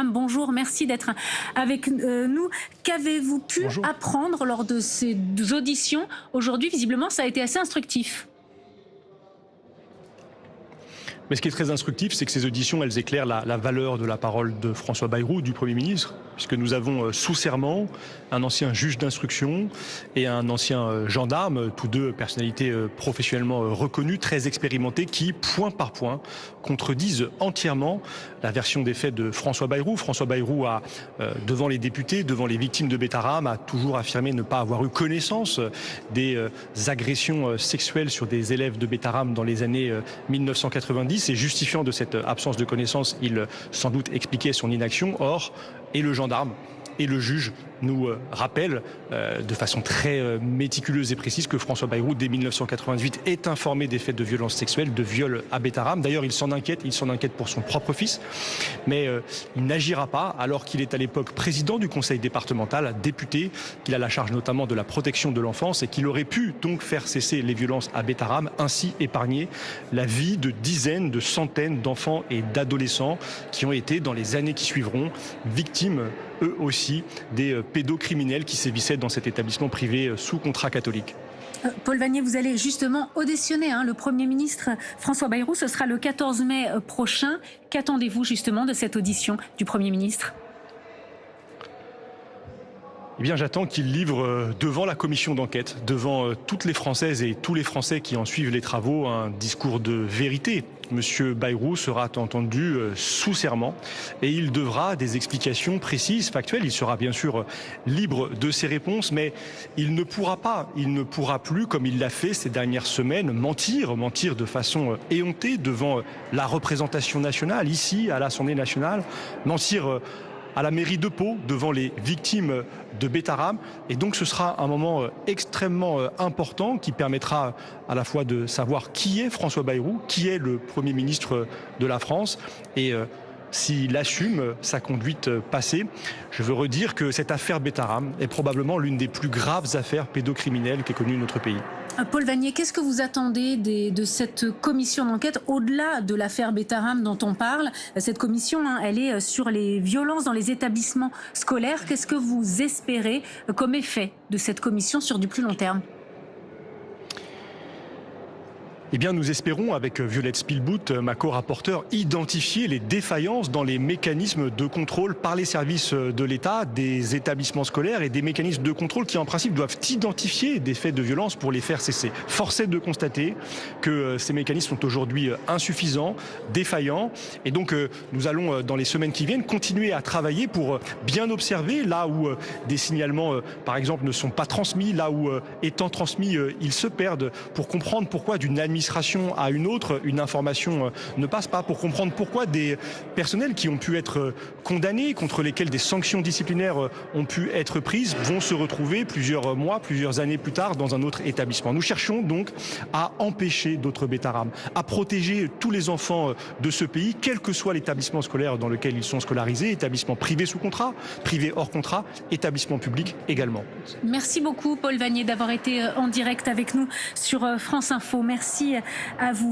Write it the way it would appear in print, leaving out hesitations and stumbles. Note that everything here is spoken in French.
Benham, bonjour, merci d'être avec nous. Qu'avez-vous pu apprendre lors de ces auditions? Aujourd'hui, visiblement, ça a été assez instructif. Mais ce qui est très instructif, c'est que ces auditions, elles éclairent la valeur de la parole de François Bayrou, du Premier ministre, puisque nous avons sous serment un ancien juge d'instruction et un ancien gendarme, tous deux personnalités professionnellement reconnues, très expérimentées, qui, point par point, contredisent entièrement la version des faits de François Bayrou. François Bayrou a, devant les députés, devant les victimes de Betaram, a toujours affirmé ne pas avoir eu connaissance des agressions sexuelles sur des élèves de Betaram dans les années 1990. Et justifiant de cette absence de connaissance, il sans doute expliquait son inaction. Or, et le gendarme et le juge nous rappellent de façon très méticuleuse et précise que François Bayrou, dès 1998, est informé des faits de violences sexuelles, de viol à Betaram. D'ailleurs, il s'en inquiète pour son propre fils, mais il n'agira pas alors qu'il est à l'époque président du conseil départemental, député, qu'il a la charge notamment de la protection de l'enfance et qu'il aurait pu donc faire cesser les violences à Betaram, ainsi épargner la vie de dizaines, de centaines d'enfants et d'adolescents qui ont été, dans les années qui suivront, victimes eux aussi des pédocriminels qui sévissaient dans cet établissement privé sous contrat catholique. Paul Vannier, vous allez justement auditionner le Premier ministre François Bayrou. Ce sera le 14 mai prochain. Qu'attendez-vous justement de cette audition du Premier ministre ? Eh bien, j'attends qu'il livre devant la commission d'enquête, devant toutes les Françaises et tous les Français qui en suivent les travaux, un discours de vérité. Monsieur Bayrou sera entendu sous serment et il devra des explications précises, factuelles. Il sera bien sûr libre de ses réponses, mais il ne pourra plus, comme il l'a fait ces dernières semaines, mentir de façon éhontée devant la représentation nationale, ici, à l'Assemblée nationale, mentir à la mairie de Pau, devant les victimes de Betaram. Et donc ce sera un moment extrêmement important qui permettra à la fois de savoir qui est François Bayrou, qui est le Premier ministre de la France, et s'il assume sa conduite passée. Je veux redire que cette affaire Betaram est probablement l'une des plus graves affaires pédocriminelles qu'ait connue notre pays. Paul Vannier, qu'est-ce que vous attendez de cette commission d'enquête au-delà de l'affaire Betaram dont on parle? Cette commission, elle est sur les violences dans les établissements scolaires. Qu'est-ce que vous espérez comme effet de cette commission sur du plus long terme? Eh bien, nous espérons, avec Violette Spilbout, ma co-rapporteure, identifier les défaillances dans les mécanismes de contrôle par les services de l'État, des établissements scolaires et des mécanismes de contrôle qui, en principe, doivent identifier des faits de violence pour les faire cesser. Force est de constater que ces mécanismes sont aujourd'hui insuffisants, défaillants. Et donc, nous allons, dans les semaines qui viennent, continuer à travailler pour bien observer là où des signalements, par exemple, ne sont pas transmis, là où, étant transmis, ils se perdent, pour comprendre pourquoi d'une administration à une autre, une information ne passe pas, pour comprendre pourquoi des personnels qui ont pu être condamnés, contre lesquels des sanctions disciplinaires ont pu être prises, vont se retrouver plusieurs mois, plusieurs années plus tard dans un autre établissement. Nous cherchons donc à empêcher d'autres Betaram, à protéger tous les enfants de ce pays, quel que soit l'établissement scolaire dans lequel ils sont scolarisés, établissement privé sous contrat, privé hors contrat, établissement public également. Merci beaucoup Paul Vannier d'avoir été en direct avec nous sur France Info. Merci à vous.